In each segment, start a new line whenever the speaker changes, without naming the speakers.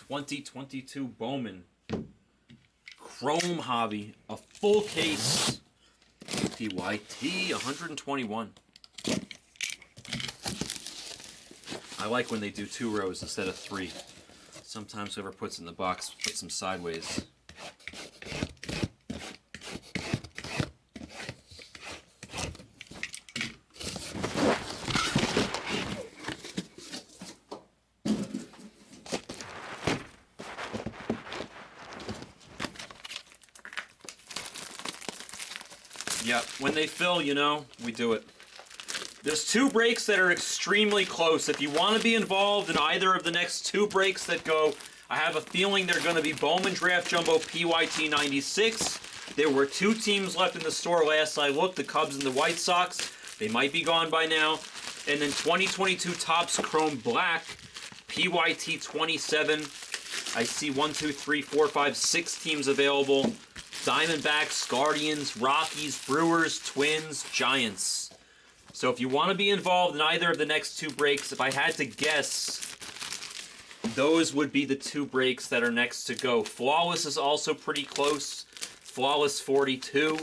2022 Bowman Chrome Hobby, a full case, PYT 121. I like when they do 2 rows instead of 3. Sometimes whoever puts in the box puts them sideways. Yep, when they fill, you know, we do it. There's 2 breaks that are extremely close. If you want to be involved in either of the next 2 breaks that go, I have a feeling they're going to be Bowman Draft Jumbo PYT 96. There were 2 teams left in the store last I looked, the Cubs and the White Sox. They might be gone by now. And then 2022 Topps Chrome Black PYT 27. I see 1, 2, 3, 4, 5, 6 teams available. Diamondbacks, Guardians, Rockies, Brewers, Twins, Giants. So if you want to be involved in either of the next 2 breaks, if I had to guess, those would be the 2 breaks that are next to go. Flawless is also pretty close. Flawless 42.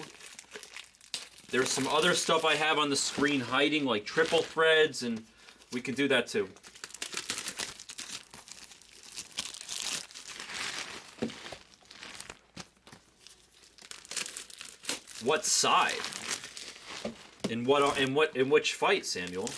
There's some other stuff I have on the screen hiding, like triple threads, and we can do that too. What side? In which fight, Samuel?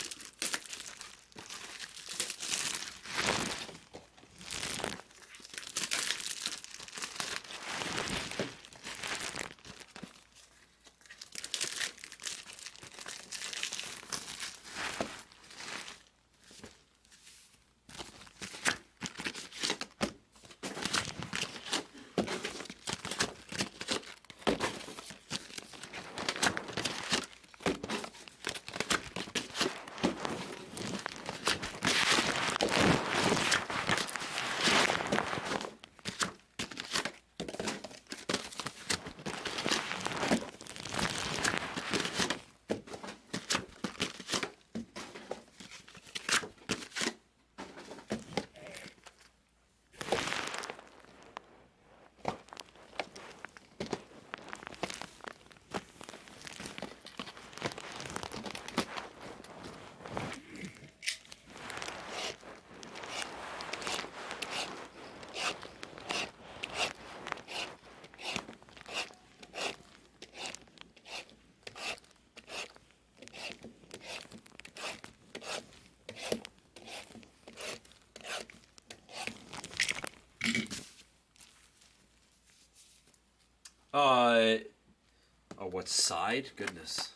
Oh, what side? Goodness.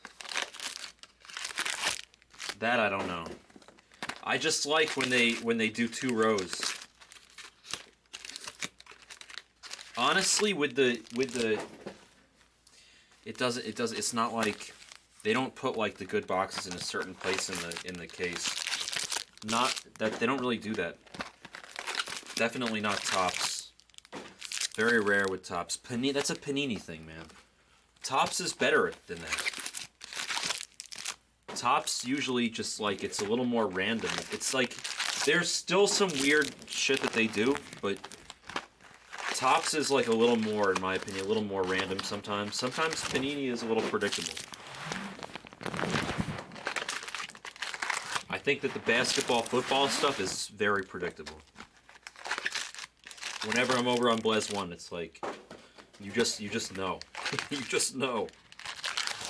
That I don't know. I just like when they do 2 rows. Honestly, it's not like they don't put like the good boxes in a certain place in the case. Not that they don't really do that. Definitely not Topps. Very rare with Topps. That's a Panini thing, man. Topps is better than that. Topps usually just like, it's a little more random. It's like, there's still some weird shit that they do, but Topps is like a little more, in my opinion, a little more random sometimes. Sometimes Panini is a little predictable. I think that the basketball, football stuff is very predictable. Whenever I'm over on Blez 1, it's like, you just know. You just know.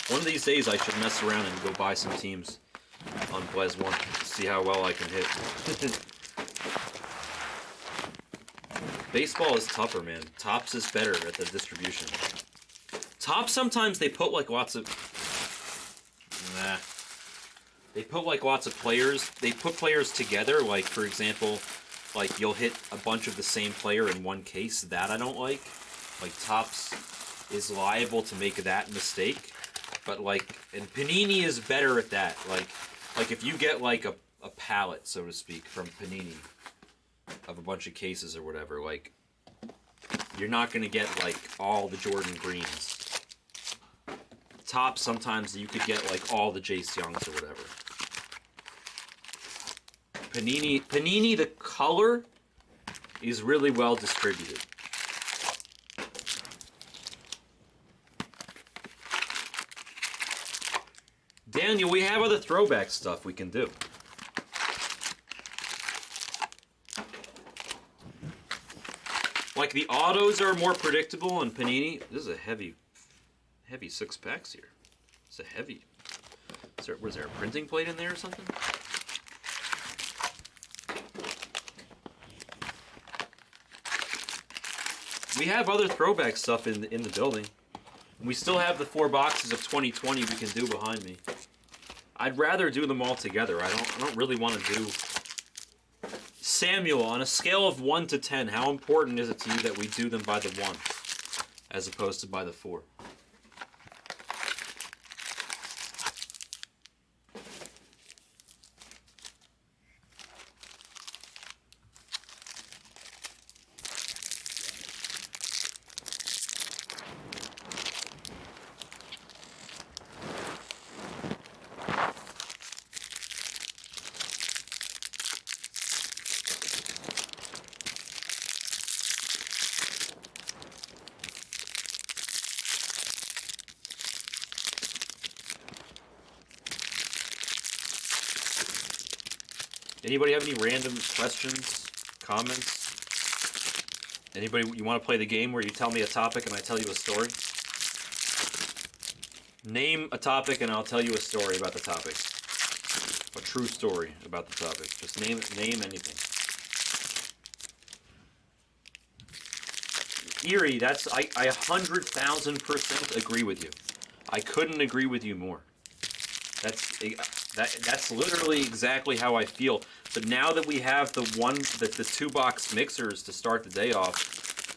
One of these days I should mess around and go buy some teams on Blez 1 to see how well I can hit. Baseball is tougher, man. Topps is better at the distribution. Topps, sometimes they put like lots of... Nah. They put like lots of players. They put players together, like for example, like you'll hit a bunch of the same player in one case. That I don't like. Like Topps is liable to make that mistake. But like, and Panini is better at that. Like if you get like a palette, so to speak, from Panini of a bunch of cases or whatever, like you're not gonna get like all the Jordan Greens. Topps, sometimes you could get like all the Jace Youngs or whatever. Panini, the color He's really well distributed. Daniel, we have other throwback stuff we can do. Like the autos are more predictable and Panini. This is a heavy 6 packs here. It's a heavy. Was there a printing plate in there or something? We have other throwback stuff in the building. We still have the 4 boxes of 2020 we can do behind me. I'd rather do them all together. I don't really want to do. Samuel, on a scale of 1 to 10, how important is it to you that we do them by the 1 as opposed to by the 4? Anybody have any random questions, comments? Anybody, you want to play the game where you tell me a topic and I tell you a story? Name a topic and I'll tell you a story about the topic. A true story about the topic. Just name anything. Erie, that's I 100,000% agree with you. I couldn't agree with you more. That's literally exactly how I feel. But now that we have the 2-box mixers to start the day off,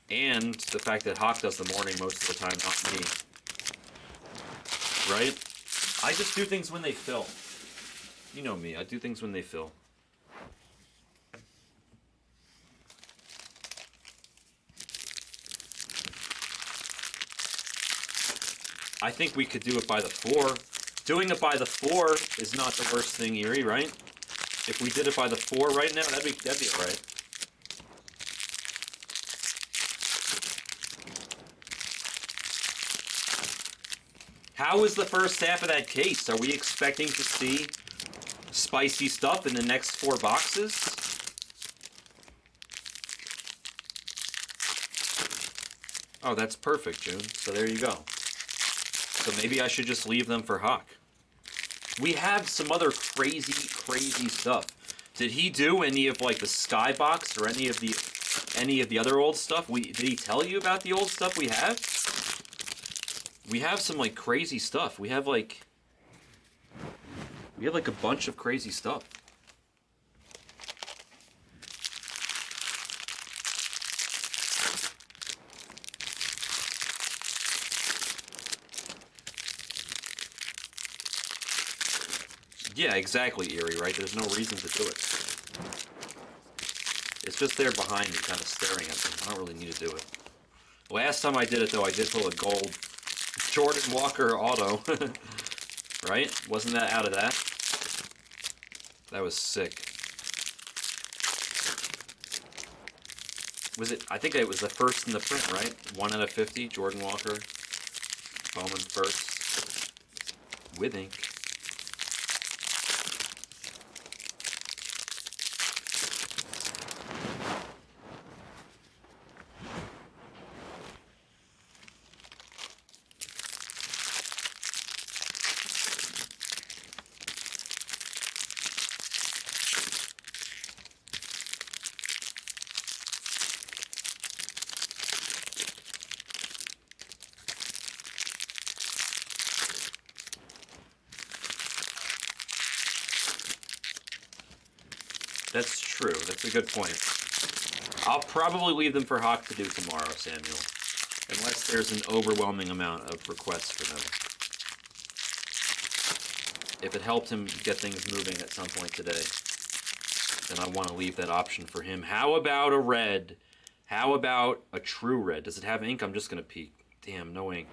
and the fact that Hawk does the morning most of the time, not me, right? I just do things when they fill. You know me, I do things when they fill. I think we could do it by the 4. Doing it by the 4 is not the worst thing, Erie, right? If we did it by the 4 right now, that'd be all right. How is the first half of that case? Are we expecting to see spicy stuff in the next 4 boxes? Oh, that's perfect, June. So there you go. So maybe I should just leave them for Hawk. We have some other crazy stuff. Did he do any of like the Skybox or any of the other old stuff? Did he tell you about the old stuff we have? We have some like crazy stuff. We have like a bunch of crazy stuff. Yeah, exactly, Erie, right? There's no reason to do it. It's just there behind me, kind of staring at me. I don't really need to do it. Last time I did it, though, I did pull a gold Jordan Walker auto. Right? Wasn't that out of that? That was sick. Was it? I think it was the first in the print, right? 1 out of 50, Jordan Walker. Bowman first. With ink. That's true. That's a good point. I'll probably leave them for Hawk to do tomorrow, Samuel. Unless there's an overwhelming amount of requests for them. If it helped him get things moving at some point today, then I want to leave that option for him. How about a red? How about a true red? Does it have ink? I'm just going to peek. Damn, no ink.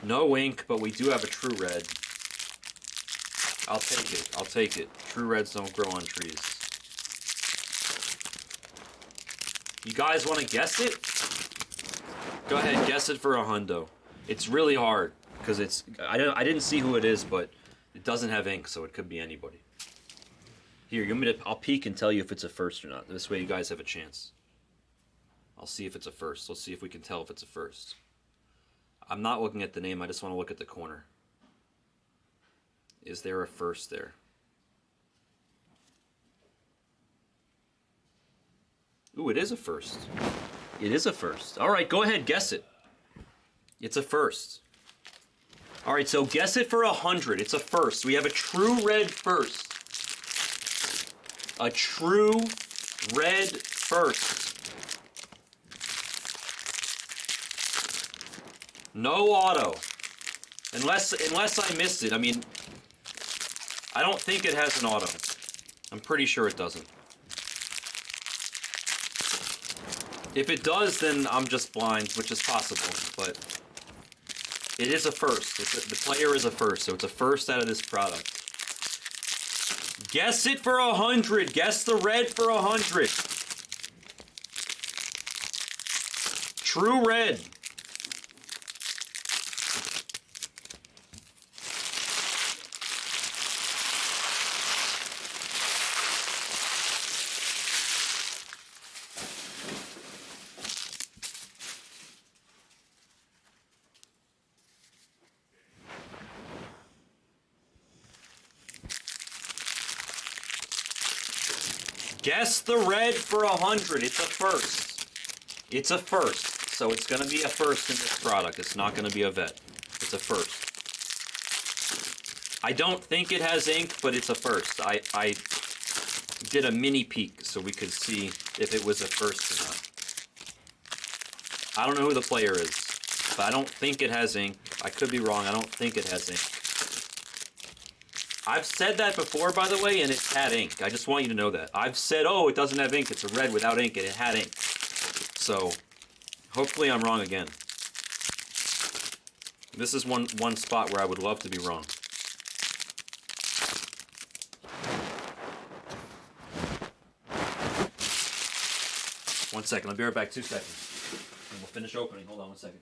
No ink, but we do have a true red. I'll take it. I'll take it. True reds don't grow on trees. You guys want to guess it? Go ahead, guess it for a hundo. It's really hard because I didn't see who it is, but it doesn't have ink, so it could be anybody. Here, I'll peek and tell you if it's a first or not. This way you guys have a chance. I'll see if it's a first. Let's see if we can tell if it's a first. I'm not looking at the name, I just want to look at the corner. Is there a first there? Ooh, it is a first. It is a first. All right, go ahead, guess it. It's a first. All right, so guess it for 100. It's a first. We have a true red first. A true red first. No auto. Unless I missed it. I mean, I don't think it has an auto. I'm pretty sure it doesn't. If it does, then I'm just blind, which is possible, but it is a first. The player is a first, so it's a first out of this product. Guess it for 100. Guess the red for 100. True red. Guess the red for 100. It's a first. It's a first. So it's going to be a first in this product. It's not going to be a vet. It's a first. I don't think it has ink, but it's a first. I did a mini peek so we could see if it was a first or not. I don't know who the player is, but I don't think it has ink. I could be wrong. I don't think it has ink. I've said that before, by the way, and it's had ink. I just want you to know that. I've said, oh, it doesn't have ink. It's a red without ink, and it had ink. So, hopefully I'm wrong again. This is one spot where I would love to be wrong. One second. I'll be right back. 2 seconds. And we'll finish opening. Hold on 1 second.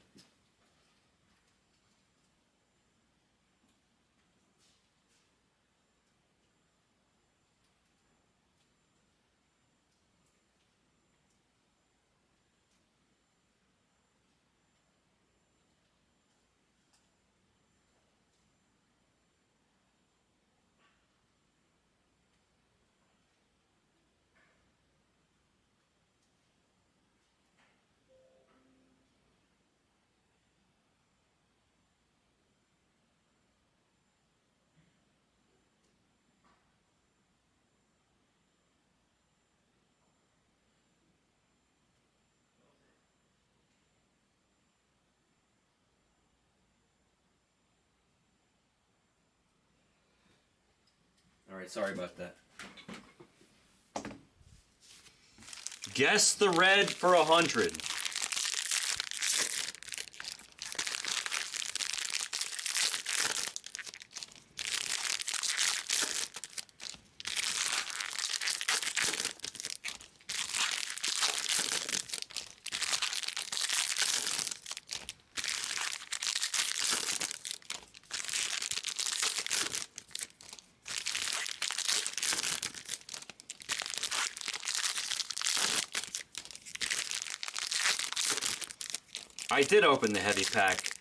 Alright, sorry about that. Guess the red for 100. I did open the heavy pack.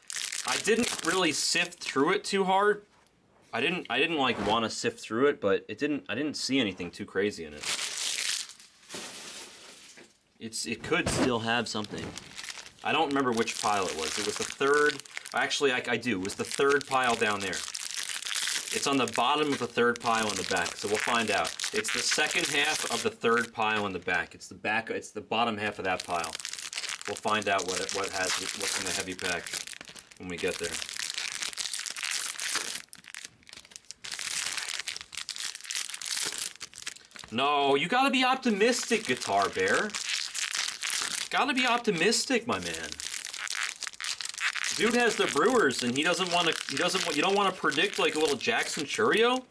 I didn't really sift through it too hard. I didn't like want to sift through it, but I didn't see anything too crazy in it. It could still have something. I don't remember which pile it was. It was the third. Actually, I do. It was the third pile down there. It's on the bottom of the third pile in the back, so we'll find out. It's the second half of the third pile in the back. It's the back. It's the bottom half of that pile. We'll find out what's in the heavy pack when we get there. No, you gotta be optimistic, Guitar Bear. Gotta be optimistic, my man. Dude has the Brewers, and you don't want to predict like a little Jackson Churio?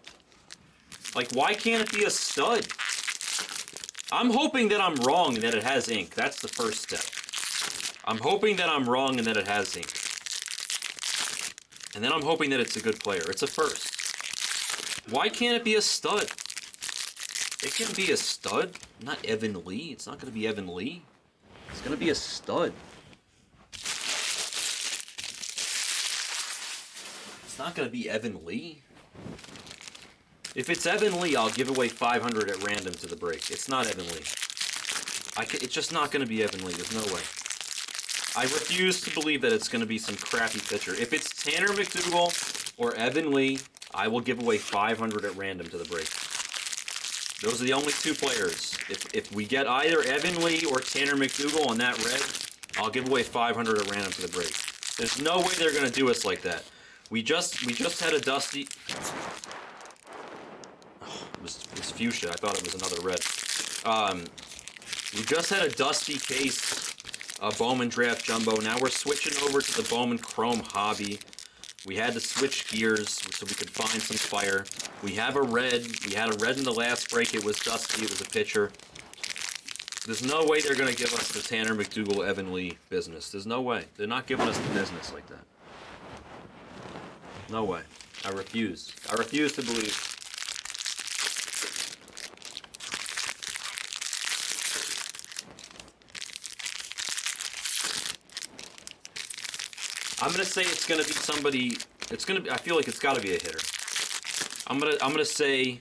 Like, why can't it be a stud? 100 Like, why can't it be a stud? I'm hoping that I'm wrong and that it has ink. That's the first step. I'm hoping that I'm wrong and that it has ink. And then I'm hoping that it's a good player. It's a first. Why can't it be a stud? It can be a stud. Not Evan Lee. It's not going to be Evan Lee. It's going to be a stud. It's not going to be Evan Lee. If it's Evan Lee, I'll give away 500 at random to the break. It's not Evan Lee. It's just not going to be Evan Lee. There's no way. I refuse to believe that it's going to be some crappy pitcher. If it's Tanner McDougal or Evan Lee, I will give away 500 at random to the break. Those are the only two players. If we get either Evan Lee or Tanner McDougal on that red, I'll give away 500 at random to the break. There's no way they're going to do us like that. We just had a dusty... Oh, it was fuchsia. I thought it was another red. We just had a dusty case. Bowman Draft Jumbo. Now we're switching over to the Bowman Chrome Hobby. We had to switch gears so we could find some fire. We have a red. We had a red in the last break. It was dusty. It was a pitcher. There's no way they're going to give us the Tanner McDougal, Evan Lee business. There's no way. They're not giving us the business like that. No way. I refuse. I refuse to believe. I'm gonna say it's gonna be somebody. It's gonna be. I feel like it's got to be a hitter. I'm gonna say.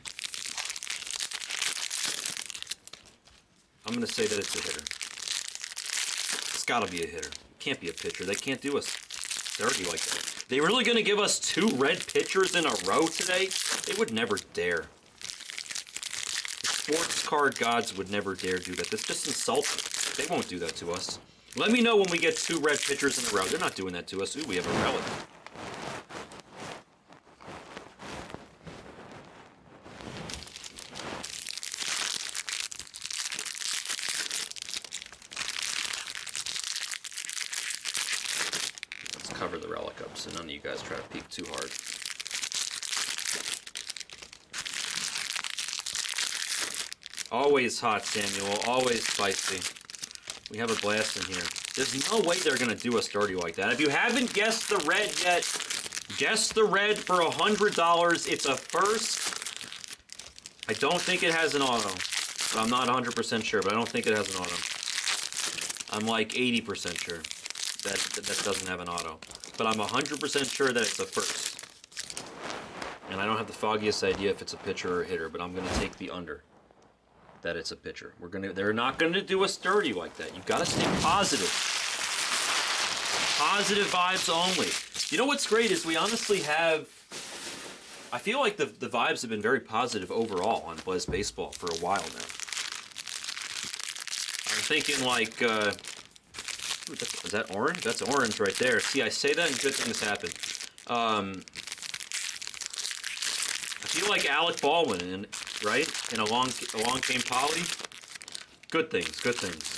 I'm gonna say that it's a hitter. It's got to be a hitter. It can't be a pitcher. They can't do us dirty like that. They really gonna give us 2 red pitchers in a row today? They would never dare. The sports card gods would never dare do that. That's just insulting. They won't do that to us. Let me know when we get 2 red pitchers in a row. They're not doing that to us. Ooh, we have a relic. Let's cover the relic up so none of you guys try to peek too hard. Always hot, Samuel. Always spicy. We have a blast in here. There's no way they're going to do us dirty like that. If you haven't guessed the red yet, guess the red for $100. It's a first. I don't think it has an auto. I'm not 100% sure, but I don't think it has an auto. I'm like 80% sure that doesn't have an auto. But I'm 100% sure that it's a first. And I don't have the foggiest idea if it's a pitcher or a hitter, but I'm going to take the under. That it's a pitcher. They're not gonna do us dirty like that. You've got to stay positive. Positive vibes only. You know what's great is we honestly have. I feel like the vibes have been very positive overall on Blez Baseball for a while now. I'm thinking like, is that orange? That's orange right there. See, I say that and good things happen. I feel like Alec Baldwin, right? And along came Polly. Good things, good things.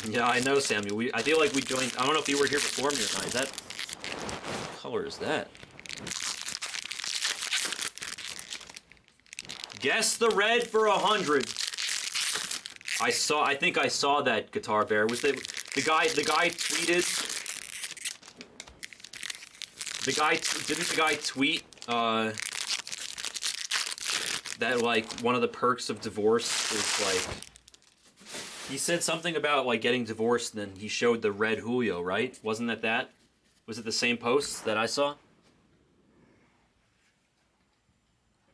Yeah, I know, Samuel. I feel like we joined. I don't know if you were here before me or not. Is that what color is that? Guess the red for 100. I think I saw that, Guitar Bear. Was the guy tweeted? Didn't the guy tweet that like one of the perks of divorce is like he said something about like getting divorced and then he showed the red Julio, right? Wasn't that? Was it the same post that I saw?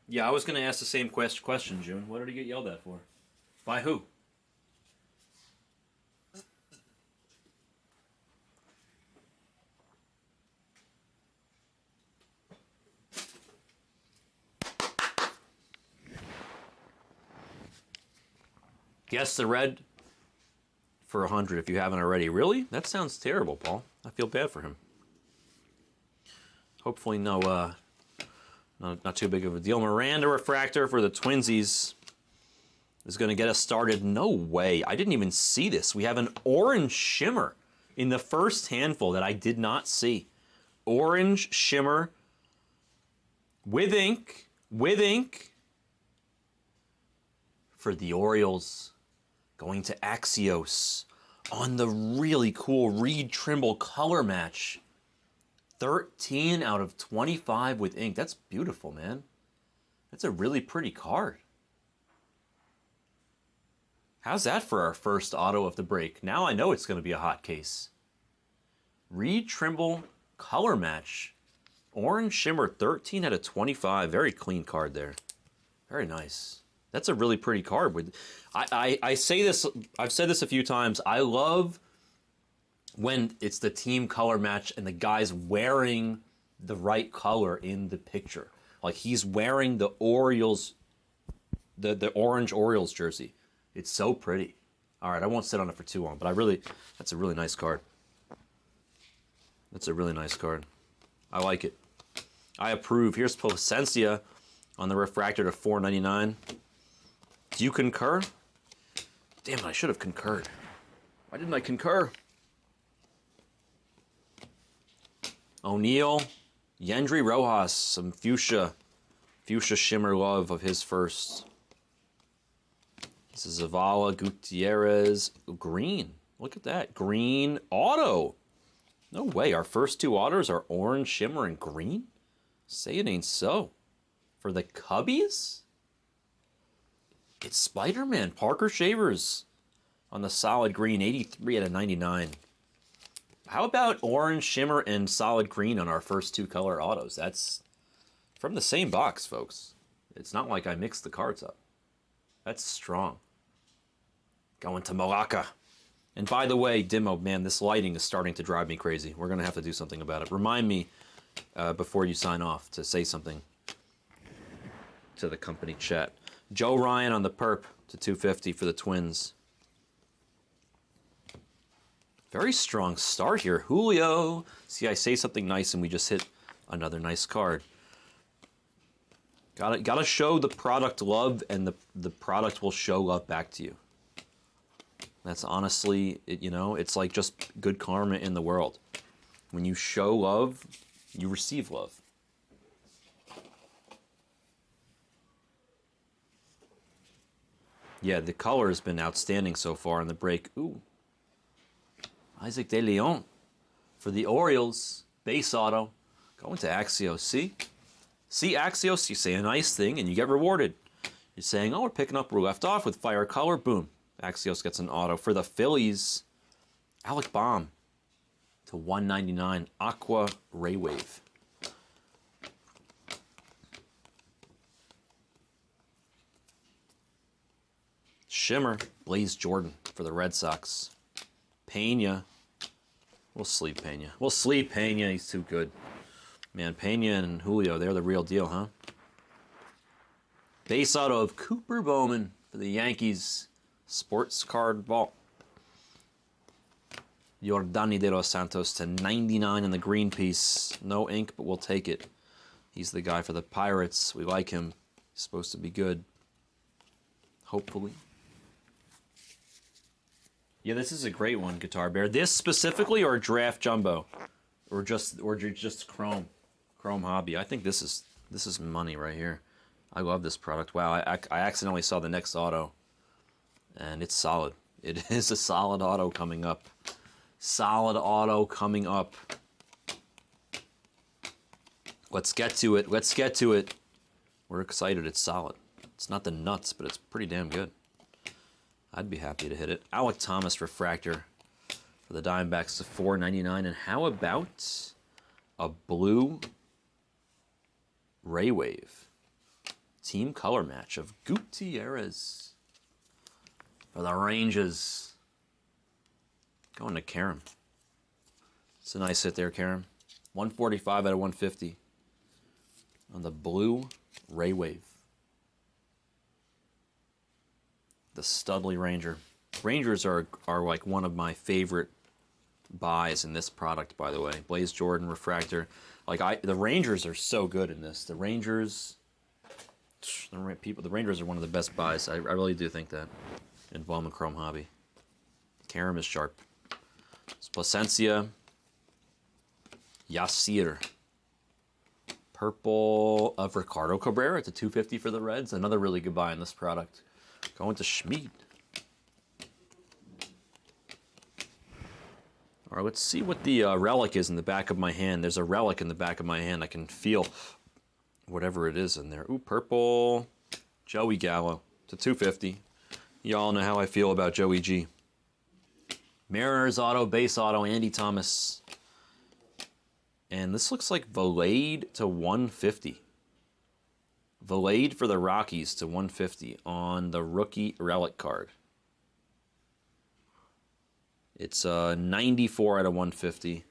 Yeah, I was going to ask the same question, June. What did he get yelled at for? By who? Guess the red for 100 if you haven't already. Really? That sounds terrible, Paul. I feel bad for him. Hopefully not too big of a deal. Miranda Refractor for the Twinsies is going to get us started. No way. I didn't even see this. We have an orange shimmer in the first handful that I did not see. Orange shimmer with ink, with ink for the Orioles. Going to Axios on the really cool Reed Trimble color match. 13 out of 25 with ink. That's beautiful, man. That's a really pretty card. How's that for our first auto of the break? Now I know it's going to be a hot case. Reed Trimble color match. Orange Shimmer, 13 out of 25. Very clean card there. Very nice. That's a really pretty card. I say this, I've said this a few times. I love when it's the team color match and the guy's wearing the right color in the picture. Like he's wearing the Orioles, the orange Orioles jersey. It's so pretty. All right, I won't sit on it for too long, but that's a really nice card. That's a really nice card. I like it. I approve. Here's Placencia on the refractor to $4.99. Do you concur? Damn it, I should have concurred. Why didn't I concur? O'Neill, Yendry Rojas, some fuchsia shimmer love of his first. This is Zavala, Gutierrez, green. Look at that, green auto. No way, our first two autos are orange, shimmer, and green? Say it ain't so. For the Cubbies? It's Spider-Man, Parker Shavers on the solid green, 83 out of 99. How about orange, shimmer, and solid green on our first two color autos? That's from the same box, folks. It's not like I mixed the cards up. That's strong. Going to Malacca. And by the way, Dimo, man, this lighting is starting to drive me crazy. We're going to have to do something about it. Remind me before you sign off to say something to the company chat. Joe Ryan on the perp to 250 for the Twins. Very strong start here. Julio. See, I say something nice and we just hit another nice card. Gotta show the product love, and the product will show love back to you. That's honestly, it's like just good karma in the world. When you show love, you receive love. Yeah, the color has been outstanding so far in the break. Ooh. Isaac De Leon for the Orioles. Base auto. Going to Axios. See, Axios, you say a nice thing and you get rewarded. You're saying, oh, we're picking up where we left off with fire color. Boom. Axios gets an auto. For the Phillies, Alec Baum to $199. Aqua Ray Wave. Shimmer, Blaze Jordan for the Red Sox. Pena. We'll sleep Pena. He's too good. Man, Pena and Julio, they're the real deal, huh? Base auto of Cooper Bowman for the Yankees. Sports card vault. Yordani de los Santos to 99 in the green piece. No ink, but we'll take it. He's the guy for the Pirates. We like him. He's supposed to be good. Hopefully. Yeah, this is a great one, Guitar Bear. This specifically, or draft jumbo, or just Chrome Hobby. I think this is money right here. I love this product. Wow, I accidentally saw the next auto, and it's solid. It is a solid auto coming up. Solid auto coming up. Let's get to it. We're excited. It's solid. It's not the nuts, but it's pretty damn good. I'd be happy to hit it. Alec Thomas refractor for the Diamondbacks to $4.99. And how about a blue Ray Wave team color match of Gutierrez for the Rangers? Going to Karam. It's a nice hit there, Karam. 145 out of 150 on the blue Ray Wave. The Studley Ranger. Rangers are like one of my favorite buys in this product, by the way. Blaze Jordan refractor. The Rangers are so good in this. The Rangers are one of the best buys. I really do think that in Bowman Chrome Hobby. Karam is sharp. It's Placencia. Yasir Purple of Ricardo Cabrera to 250 for the Reds. Another really good buy in this product. Going to Schmid. All right, let's see what the relic is in the back of my hand. There's a relic in the back of my hand. I can feel whatever it is in there. Ooh, purple Joey Gallo to 250. Y'all know how I feel about Joey G. Mariners auto, base auto, Andy Thomas. And this looks like Valade to 150. Valade for the Rockies to 150 on the rookie relic card. It's 94 out of 150.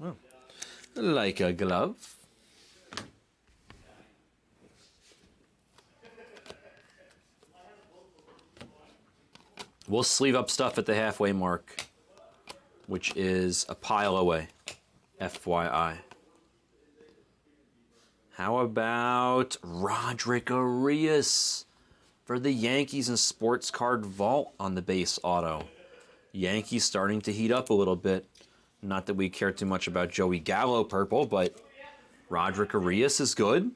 Oh, like a glove. We'll sleeve up stuff at the halfway mark, which is a pile away, FYI. How about Roderick Arias for the Yankees and Sports Card Vault on the base auto? Yankees starting to heat up a little bit. Not that we care too much about Joey Gallo purple, but Roderick Arias is good.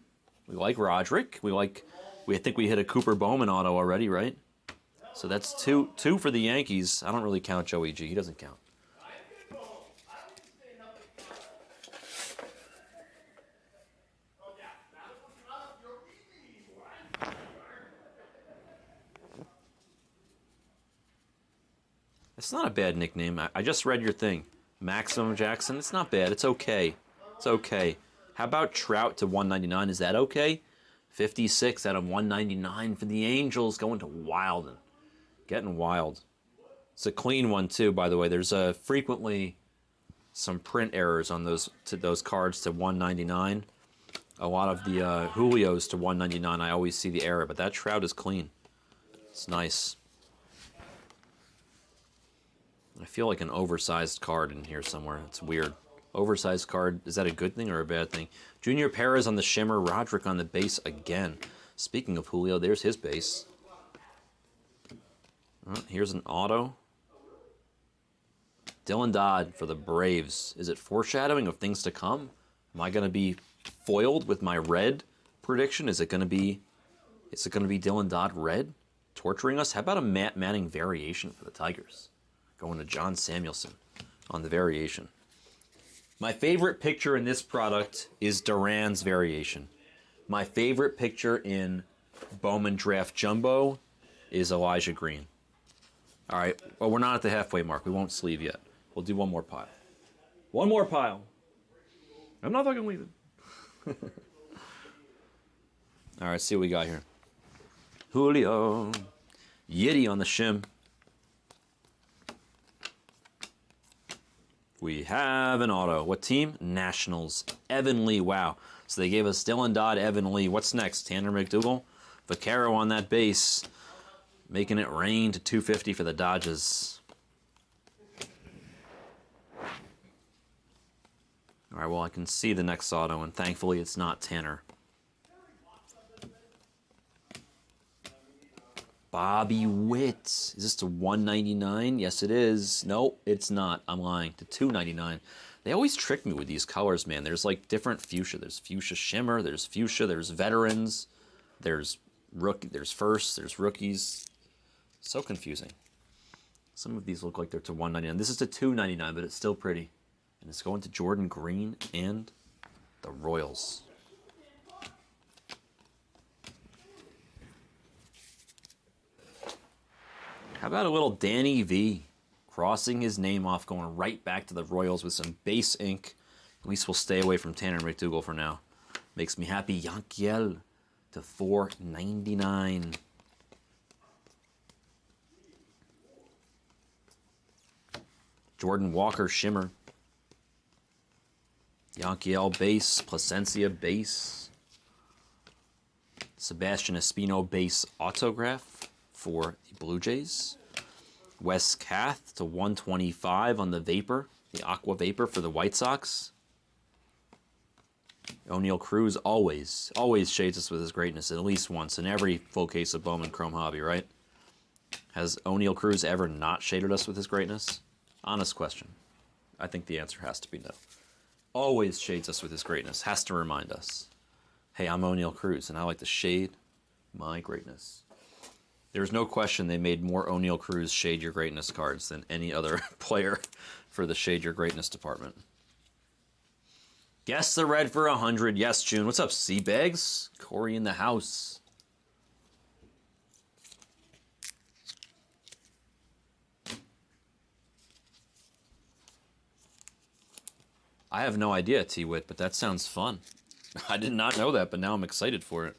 We like Roderick. I think we hit a Cooper Bowman auto already, right? So that's two for the Yankees. I don't really count Joey G. He doesn't count. It's not a bad nickname. I just read your thing. Maximum Jackson. It's not bad. It's okay. It's okay. How about Trout to 199? Is that okay? 56 out of 199 for the Angels. Going to Wilden. Getting wild. It's a clean one too, by the way. There's frequently some print errors on those cards to 199. A lot of the Julios to 199, I always see the error, but that Trout is clean. It's nice. I feel like an oversized card in here somewhere. It's weird. Oversized card, is that a good thing or a bad thing? Junior Perez on the shimmer, Roderick on the base again. Speaking of Julio, there's his base. Here's an auto. Dylan Dodd for the Braves. Is it foreshadowing of things to come? Am I going to be foiled with my red prediction? Is it going to be Dylan Dodd red torturing us? How about a Matt Manning variation for the Tigers? Going to John Samuelson on the variation. My favorite picture in this product is Duran's variation. My favorite picture in Bowman Draft Jumbo is Elijah Green. All right, well, we're not at the halfway mark. We won't sleeve yet. We'll do one more pile. One more pile. I'm not fucking leaving. All right, see what we got here. Julio. Yiddy on the shim. We have an auto. What team? Nationals. Evan Lee. Wow. So they gave us Dylan Dodd, Evan Lee. What's next? Tanner McDougal. Vaquero on that base. Making it rain to 250 for the Dodgers. All right, well, I can see the next auto, and thankfully it's not Tanner. Bobby Witt. Is this to 199? Yes, it is. Nope, it's not. I'm lying. To 299. They always trick me with these colors, man. There's like different fuchsia. There's fuchsia shimmer. There's fuchsia. There's veterans. There's firsts. There's rookies. So confusing. Some of these look like they're to 199. This is to 299, but it's still pretty. And it's going to Jordan Green and the Royals. How about a little Danny V crossing his name off, going right back to the Royals with some base ink. At least we'll stay away from Tanner McDougal for now. Makes me happy. Yankiel to 499. Jordan Walker shimmer. Yankiel base. Placencia base. Sebastian Espino base autograph for the Blue Jays. Wes Kath to 125 on the Vapor, the Aqua Vapor for the White Sox. O'Neal Cruz always shades us with his greatness at least once in every full case of Bowman Chrome Hobby, right? Has O'Neal Cruz ever not shaded us with his greatness? Honest question. I think the answer has to be no. Always shades us with his greatness. Has to remind us, hey, I'm O'Neal Cruz, and I like to shade my greatness. There's no question they made more O'Neal Cruz Shade Your Greatness cards than any other player for the Shade Your Greatness department. Guess the red for 100. Yes, June. What's up, Seabags? Corey in the house. I have no idea, T-Wit, but that sounds fun. I did not know that, but now I'm excited for it.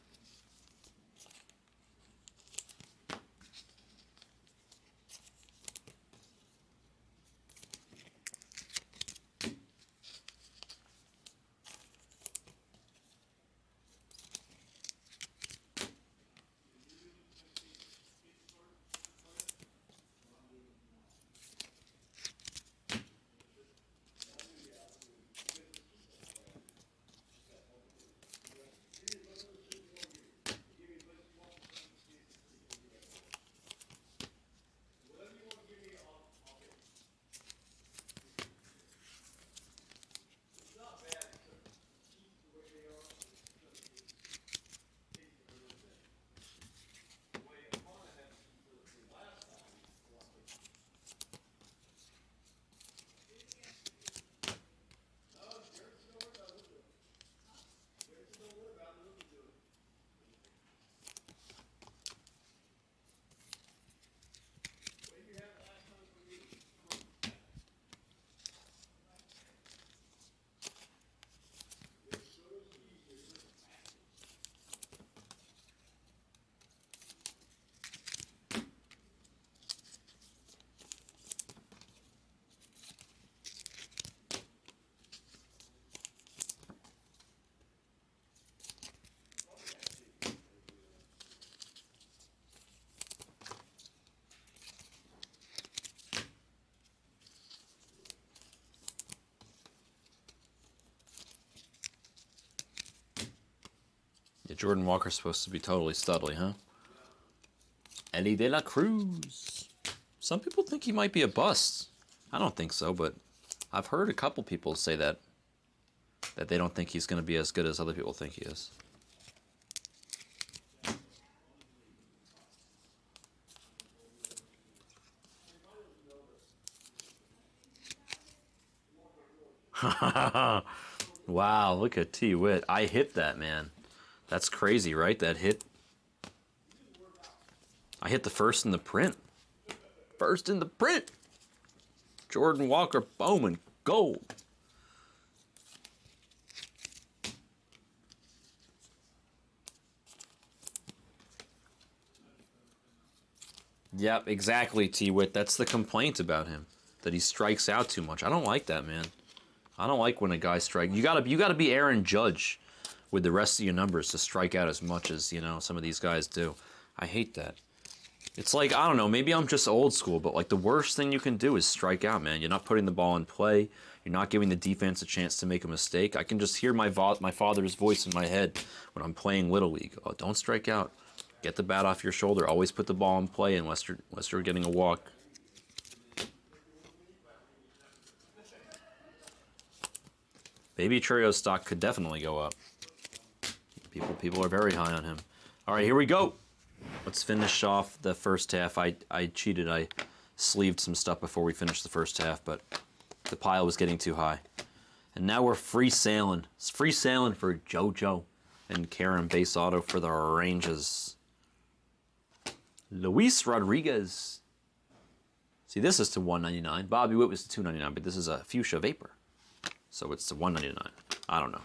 Yeah, Jordan Walker's supposed to be totally studly, huh? Eddie De La Cruz. Some people think he might be a bust. I don't think so, but I've heard a couple people say that they don't think he's going to be as good as other people think he is. Wow, look at T-Wit. I hit that, man. That's crazy, right? That hit. I hit the first in the print. First in the print. Jordan Walker Bowman gold. Yep, exactly, T-Wit. That's the complaint about him. That he strikes out too much. I don't like that, man. I don't like when a guy strikes. You gotta be Aaron Judge with the rest of your numbers to strike out as much as, you know, some of these guys do. I hate that. It's like, I don't know, maybe I'm just old school, but like the worst thing you can do is strike out, man. You're not putting the ball in play. You're not giving the defense a chance to make a mistake. I can just hear my father's voice in my head when I'm playing Little League. Oh, don't strike out. Get the bat off your shoulder. Always put the ball in play unless you're getting a walk. Baby Trio's stock could definitely go up. People are very high on him. All right, here we go. Let's finish off the first half. I cheated. I sleeved some stuff before we finished the first half, but the pile was getting too high. And now we're free sailing. It's free sailing for JoJo and Karen base auto for the Rangers. Luis Rodriguez. See, this is to 199. Bobby Witt was to 299, but this is a Fuchsia Vapor. So it's to 199. I don't know.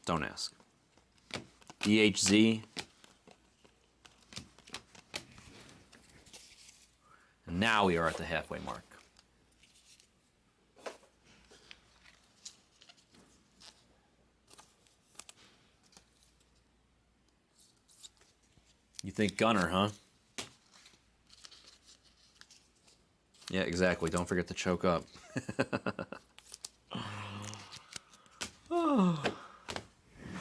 Don't ask. DHZ. And now we are at the halfway mark. You think Gunner, huh? Yeah, exactly. Don't forget to choke up. Oh.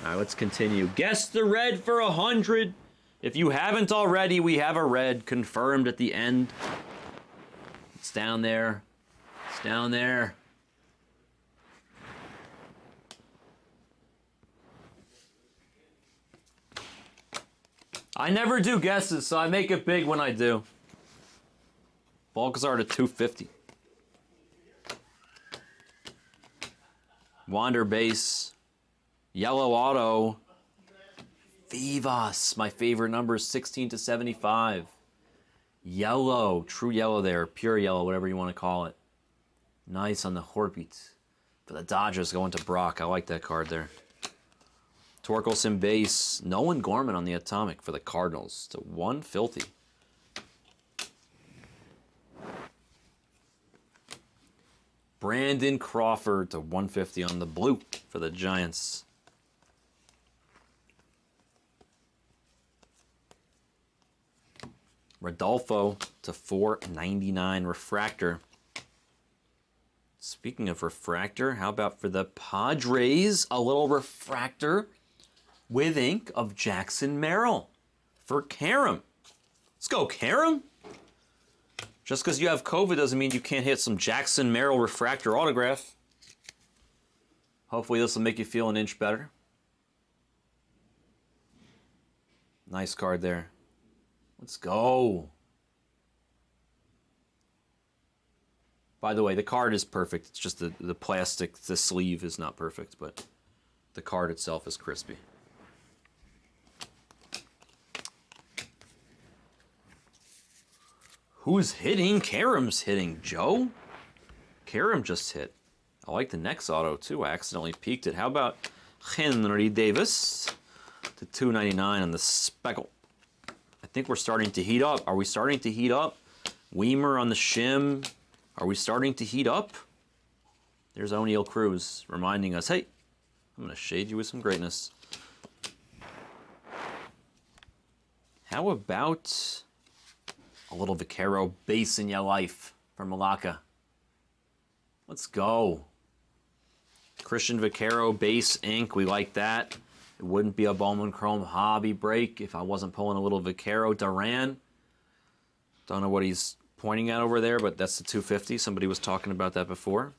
All right, let's continue. Guess the red for 100. If you haven't already, we have a red confirmed at the end. It's down there. It's down there. I never do guesses, so I make it big when I do. Balcazar to 250. Wander base. Yellow auto. Vivas. My favorite number is 16 to 75. Yellow. True yellow there. Pure yellow, whatever you want to call it. Nice on the Horbeat. For the Dodgers going to Brock. I like that card there. Torkelson base. Nolan Gorman on the Atomic for the Cardinals to 150. Brandon Crawford to 150 on the blue for the Giants. Rodolfo to 499 refractor. Speaking of refractor, how about for the Padres, a little refractor with ink of Jackson Merrill for Karam. Let's go, Karam. Just because you have COVID doesn't mean you can't hit some Jackson Merrill refractor autograph. Hopefully this will make you feel an inch better. Nice card there. Let's go. By the way, the card is perfect. It's just the plastic, the sleeve is not perfect, but the card itself is crispy. Who's hitting? Karam's hitting. Joe? Karam just hit. I like the next auto, too. I accidentally peeked it. How about Henry Davis to 299 on the Speckle? I think we're starting to heat up. Are we starting to heat up? Weimer on the shim. Are we starting to heat up? There's O'Neal Cruz reminding us, hey, I'm going to shade you with some greatness. How about a little Vaquero base in your life from Malacca? Let's go. Christian Vaquero base ink. We like that. It wouldn't be a Bowman Chrome hobby break if I wasn't pulling a little Vaquero Duran. Don't know what he's pointing at over there, but that's the 250. Somebody was talking about that before.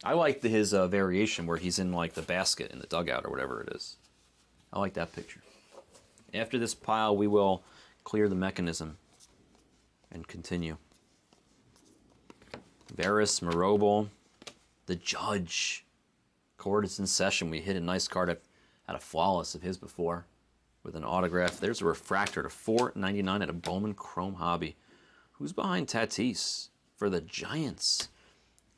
I like his variation where he's in like the basket in the dugout or whatever it is. I like that picture. After this pile, we will clear the mechanism and continue. Varys, Marobel, the Judge. Court is in session. We hit a nice card at a flawless of his before with an autograph. There's a refractor to $4.99 at a Bowman Chrome Hobby. Who's behind Tatis for the Giants?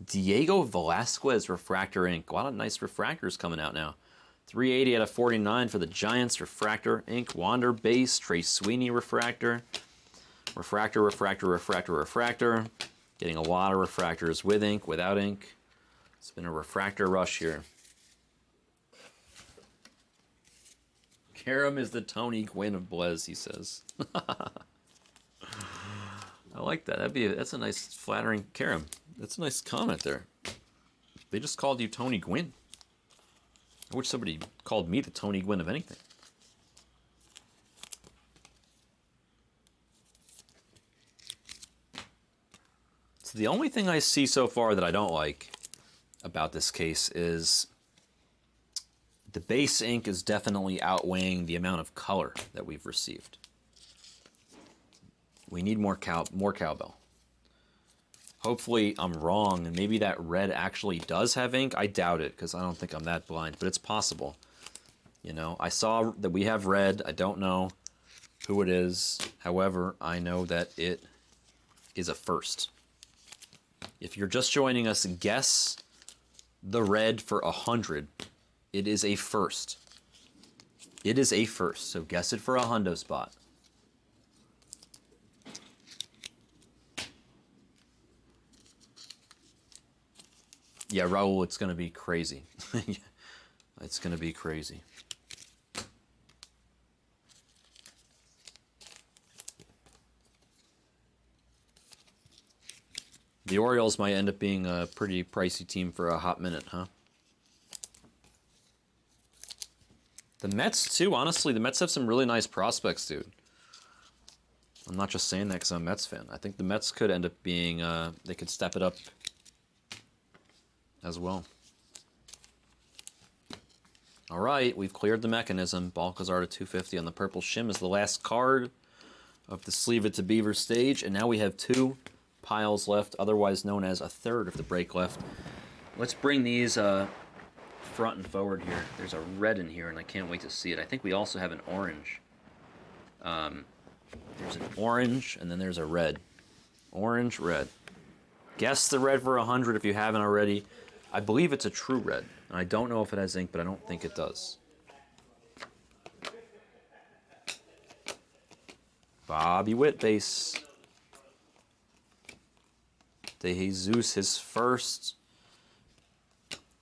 Diego Velasquez refractor ink. A lot of nice refractors coming out now. 380 out of 49 for the Giants. Refractor ink. Wander base. Trey Sweeney refractor. Refractor, refractor, refractor, refractor. Getting a lot of refractors with ink, without ink. It's been a refractor rush here. Karam is the Tony Gwynn of Blez, he says. I like that. That's a nice, flattering Karam. That's a nice comment there. They just called you Tony Gwynn. I wish somebody called me the Tony Gwynn of anything. So the only thing I see so far that I don't like about this case is the base ink is definitely outweighing the amount of color that we've received. We need more cowbell. Hopefully I'm wrong, and maybe that red actually does have ink. I doubt it, because I don't think I'm that blind, but it's possible. You know, I saw that we have red. I don't know who it is. However, I know that it is a first. If you're just joining us, guess the red for 100. It is a first. It is a first, so guess it for a hundo spot. Yeah, Raul, it's going to be crazy. It's going to be crazy. The Orioles might end up being a pretty pricey team for a hot minute, huh? The Mets, too, honestly, the Mets have some really nice prospects, dude. I'm not just saying that because I'm a Mets fan. I think the Mets could end up being, they could step it up as well. All right, we've cleared the mechanism. Balcazar to 250 on the purple shim is the last card of the Sleeve It to Beaver stage. And now we have 2 piles left, otherwise known as a third of the break left. Let's bring these front and forward here. There's a red in here, and I can't wait to see it. I think we also have an orange. There's an orange, and then there's a red. Orange, red. Guess the red for 100 if you haven't already. I believe it's a true red. And I don't know if it has ink, but I don't think it does. Bobby Witt base. De Jesus, his first.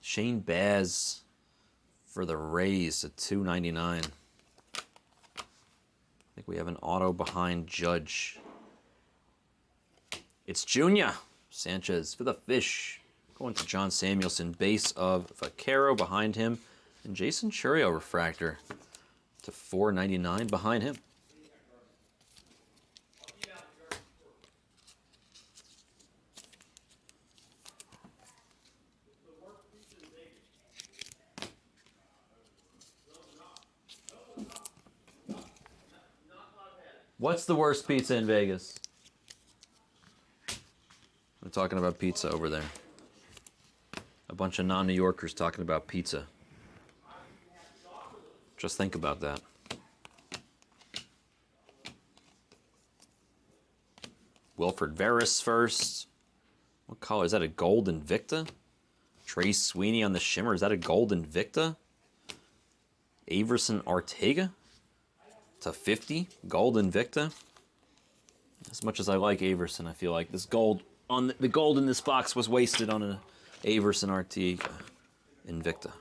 Shane Baz for the Rays at $2.99. I think we have an auto behind Judge. It's Junior Sanchez for the Fish. Going to John Samuelson, base of Vaquero behind him. And Jason Churio refractor to $4.99 behind him. What's the worst pizza in Vegas? We're talking about pizza over there. A bunch of non-New Yorkers talking about pizza. Just think about that. Wilfred Veras first. What color? Is that a gold Invicta? Trey Sweeney on the shimmer. Is that a gold Invicta? Averson Ortega to 50. Gold Invicta. As much as I like Averson, I feel like this gold on the gold in this box was wasted on an Averson Ortega Invicta.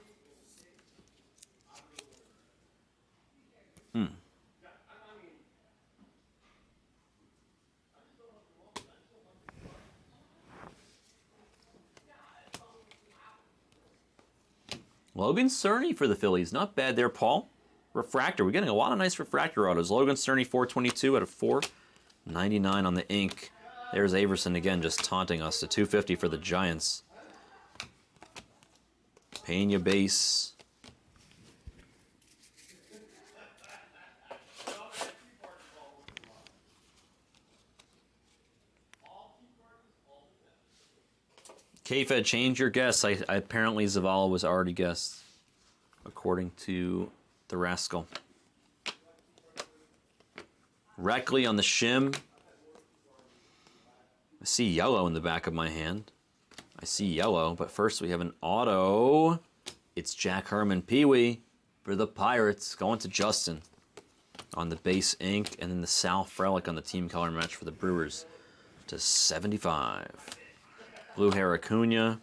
Logan Cerny for the Phillies. Not bad there, Paul. Refractor. We're getting a lot of nice refractor autos. Logan Cerny, 422 out of 499 on the ink. There's Averson again, just taunting us. To 250 for the Giants. Pena base. K-Fed, change your guess. Apparently Zavala was already guessed, according to the Rascal. Reckley on the shim. I see yellow in the back of my hand. I see yellow, but first we have an auto. It's Jack Herman Pee-wee for the Pirates, going to Justin on the base ink, and then the Sal Frelick on the team color match for the Brewers to 75. Blue hair Acuna.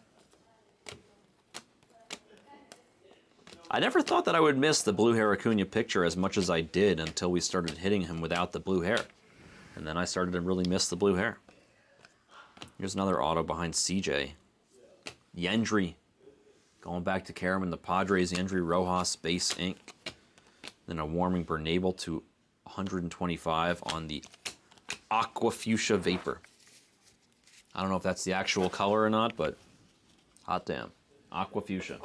I never thought that I would miss the blue hair Acuna picture as much as I did until we started hitting him without the blue hair. And then I started to really miss the blue hair. Here's another auto behind CJ. Yendry. Going back to Karaman, the Padres. Yendry Rojas, base ink. Then a warming Bernabel to 125 on the Aqua Fuchsia Vapor. I don't know if that's the actual color or not, but hot damn. Aqua Fuchsia.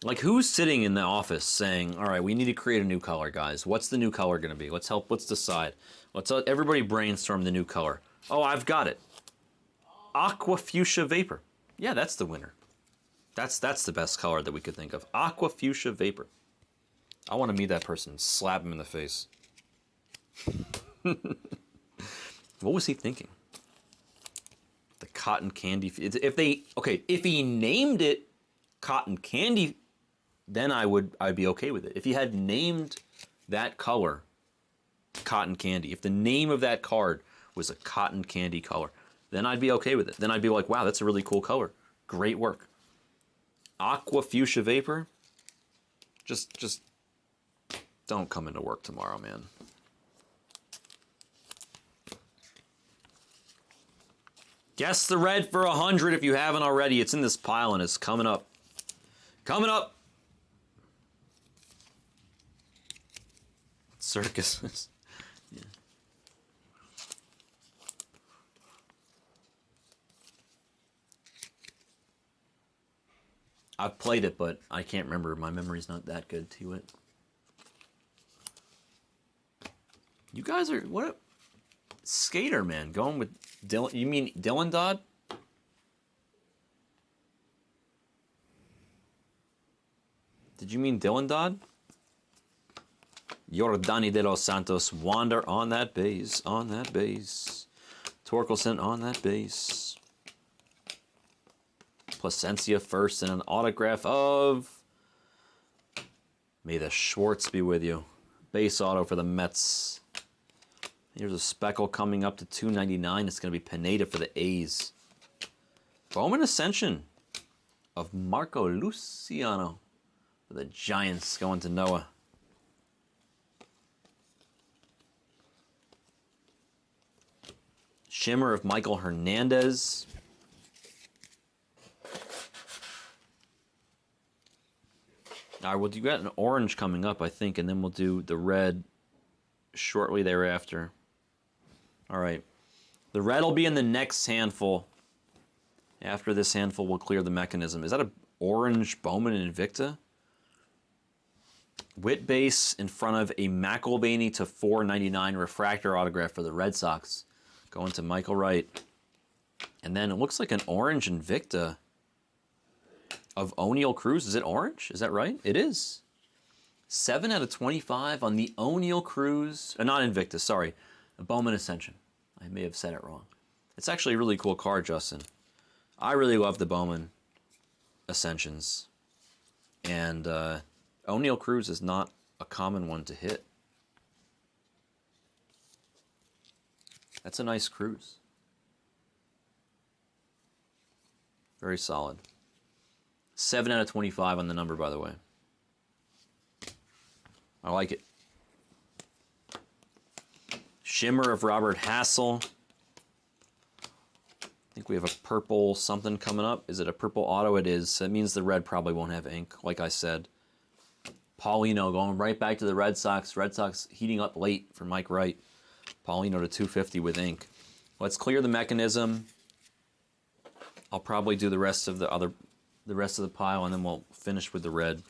Like, who's sitting in the office saying, all right, we need to create a new color, guys. What's the new color going to be? Let's decide. Let's everybody brainstorm the new color. Oh, I've got it. Aqua Fuchsia Vapor. Yeah, that's the winner. That's the best color that we could think of. Aqua Fuchsia Vapor. I want to meet that person, slap him in the face. What was he thinking? The cotton candy. If he named it cotton candy, then I'd be okay with it. If he had named that color cotton candy, if the name of that card was a cotton candy color, then I'd be okay with it. Then I'd be like, wow, that's a really cool color. Great work. Aqua Fuchsia Vapor. Just don't come into work tomorrow, man. Guess the red for 100 if you haven't already. It's in this pile and it's coming up. Coming up. Circuses. Yeah. I've played it, but I can't remember. My memory's not that good to it. You guys are what? Skater man going with Dylan. You mean Dylan Dodd? Did you mean Dylan Dodd? Jordani de los Santos, Wander on that base, on that base. Torkelson on that base. Placencia first and an autograph of... May the Schwartz be with you. Base auto for the Mets. Here's a speckle coming up to $2.99. It's going to be Pineda for the A's. Bowman Ascension of Marco Luciano for the Giants going to Noah. Shimmer of Michael Hernandez. All right, well, you got an orange coming up, I think, and then we'll do the red shortly thereafter. All right. The red will be in the next handful. After this handful, we'll clear the mechanism. Is that an orange Bowman Invicta? Whit base in front of a McElvaney to $4.99 refractor autograph for the Red Sox. Going to Michael Wright. And then it looks like an orange Invicta of O'Neal Cruz. Is it orange? Is that right? It is. 7 out of 25 on the O'Neal Cruz. Not Invicta, sorry. A Bowman Ascension. I may have said it wrong. It's actually a really cool card, Justin. I really love the Bowman Ascensions. And O'Neal Cruz is not a common one to hit. That's a nice Cruz. Very solid. 7 out of 25 on the number, by the way. I like it. Shimmer of Robert Hassel. I think we have a purple something coming up. Is it a purple auto? It is. That means the red probably won't have ink, like I said. Paulino going right back to the Red Sox. Red Sox heating up late for Mike Wright. Paulino to 250 with ink. Let's clear the mechanism. I'll probably do the rest of the pile, and then we'll finish with the red.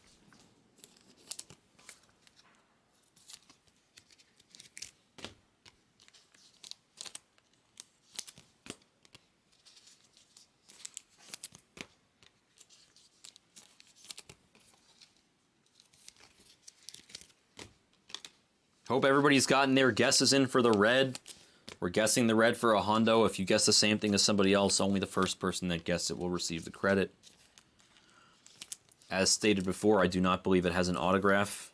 Hope everybody's gotten their guesses in for the red. We're guessing the red for a hundo. If you guess the same thing as somebody else, only the first person that guessed it will receive the credit. As stated before, I do not believe it has an autograph,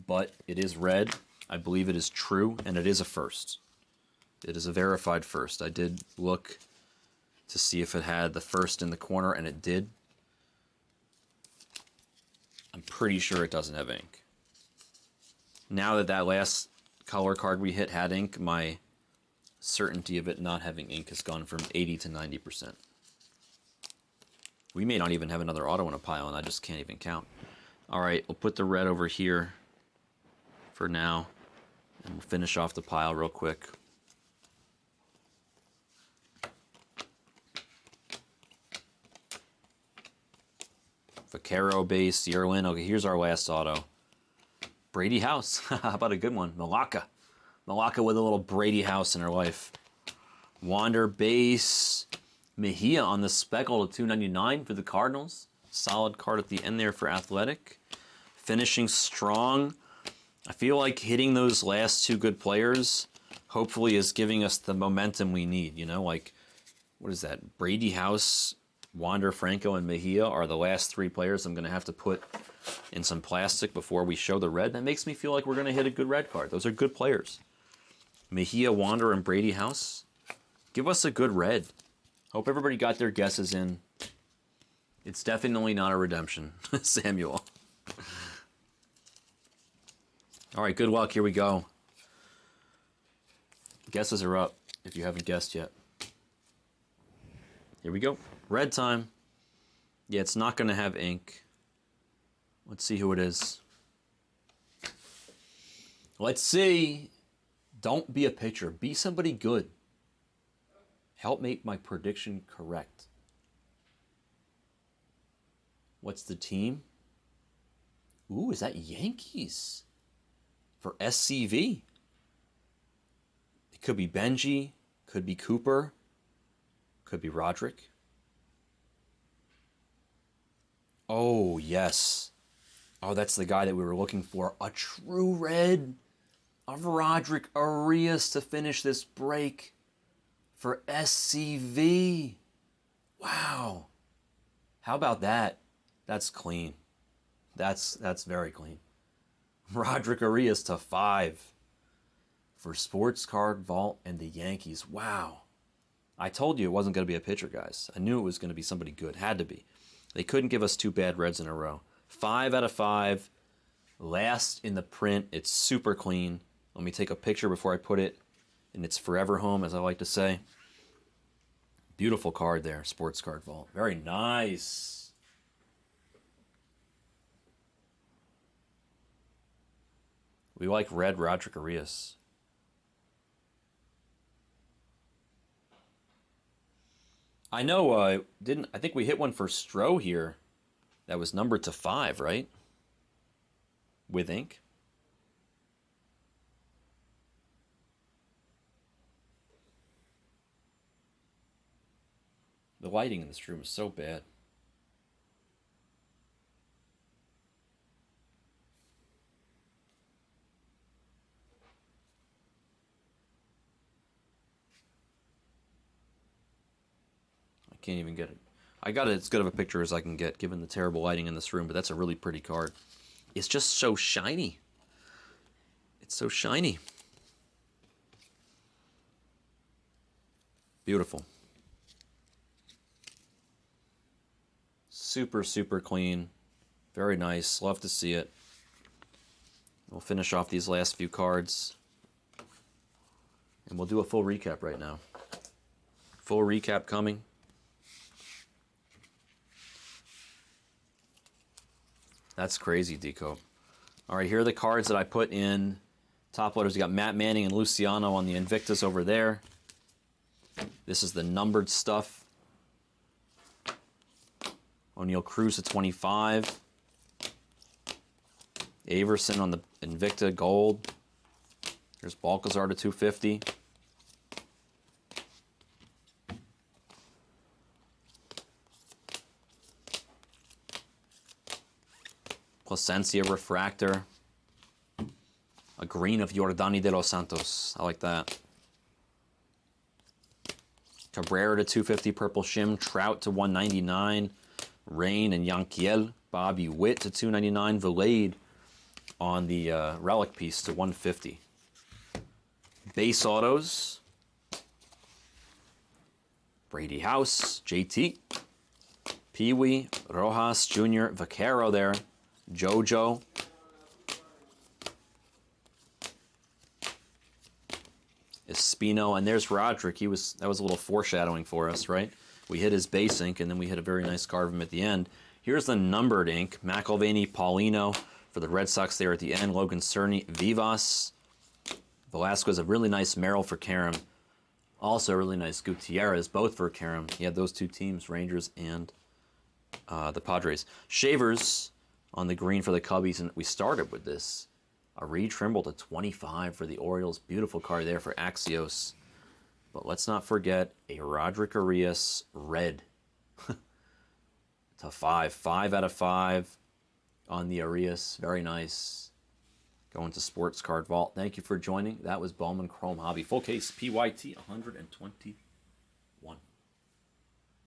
but it is red. I believe it is true, and it is a first. It is a verified first. I did look to see if it had the first in the corner, and it did. I'm pretty sure it doesn't have ink. Now that that last color card we hit had ink, my certainty of it not having ink has gone from 80 to 90%. We may not even have another auto in a pile, and I just can't even count. All right, we'll put the red over here for now, and we'll finish off the pile real quick. Vaquero base, Yerlin. Okay, here's our last auto. Brady House. How about a good one? Malacca. Malacca with a little Brady House in her life. Wander base. Mejia on the speckle to $2.99 for the Cardinals. Solid card at the end there for Athletic. Finishing strong. I feel like hitting those last two good players hopefully is giving us the momentum we need. You know, like, what is that? Brady House, Wander, Franco, and Mejia are the last three players I'm going to have to put in some plastic before we show the red. That makes me feel like we're going to hit a good red card. Those are good players. Mejia, Wander, and Brady House. Give us a good red. Hope everybody got their guesses in. It's definitely not a redemption, Samuel. All right, good luck. Here we go. Guesses are up if you haven't guessed yet. Here we go. Red time. Yeah, it's not going to have ink. Let's see who it is. Let's see. Don't be a pitcher. Be somebody good. Help make my prediction correct. What's the team? Ooh, is that Yankees? For SCV? It could be Benji. Could be Cooper. Could be Roderick. Oh, yes. Oh, that's the guy that we were looking for. A true red of Roderick Arias to finish this break for SCV. Wow. How about that? That's clean. That's very clean. Roderick Arias to 5 for Sports Card Vault and the Yankees. Wow. I told you it wasn't going to be a pitcher, guys. I knew it was going to be somebody good. Had to be. They couldn't give us 2 bad reds in a row. 5 out of 5. Last in the print. It's super clean. Let me take a picture before I put it in its forever home, as I like to say. Beautiful card there, Sports Card Vault. Very nice. We like red Roderick Arias. I know, I think we hit one for Stroh here that was numbered to 5, right? With ink. The lighting in this room is so bad. I can't even get it. I got it as good of a picture as I can get, given the terrible lighting in this room, but that's a really pretty card. It's just so shiny. It's so shiny. Beautiful. Super, super clean. Very nice. Love to see it. We'll finish off these last few cards. And we'll do a full recap right now. Full recap coming. That's crazy, Deco. All right, here are the cards that I put in top loaders. You got Matt Manning and Luciano on the Invictus over there. This is the numbered stuff. O'Neal Cruz at 25. Averson on the Invicta Gold. Here's Balcazar to 250. Placencia Refractor. A green of Yordani de los Santos. I like that. Cabrera to 250, Purple Shim. Trout to 199. Rain and Yanquiel. Bobby Witt to 299. Vilade on the relic piece to 150. Base autos. Brady House. JT. Pee-wee. Rojas Jr. Vaquero there. JoJo. Espino, and there's Roderick. That was a little foreshadowing for us, right? We hit his base ink, and then we hit a very nice card of him at the end. Here's the numbered ink. McElvaney, Paulino for the Red Sox there at the end. Logan Cerny, Vivas. Velasquez, a really nice Merrill for Karam. Also a really nice Gutierrez, both for Karam. He had those 2 teams, Rangers and the Padres. Shavers on the green for the Cubbies, and we started with this. A Reed Trimble to 25 for the Orioles. Beautiful card there for Axios. But let's not forget a Roderick Arias red to 5. 5 out of 5 on the Arias. Very nice. Going to Sports Card Vault. Thank you for joining. That was Bowman Chrome Hobby. Full case PYT 121.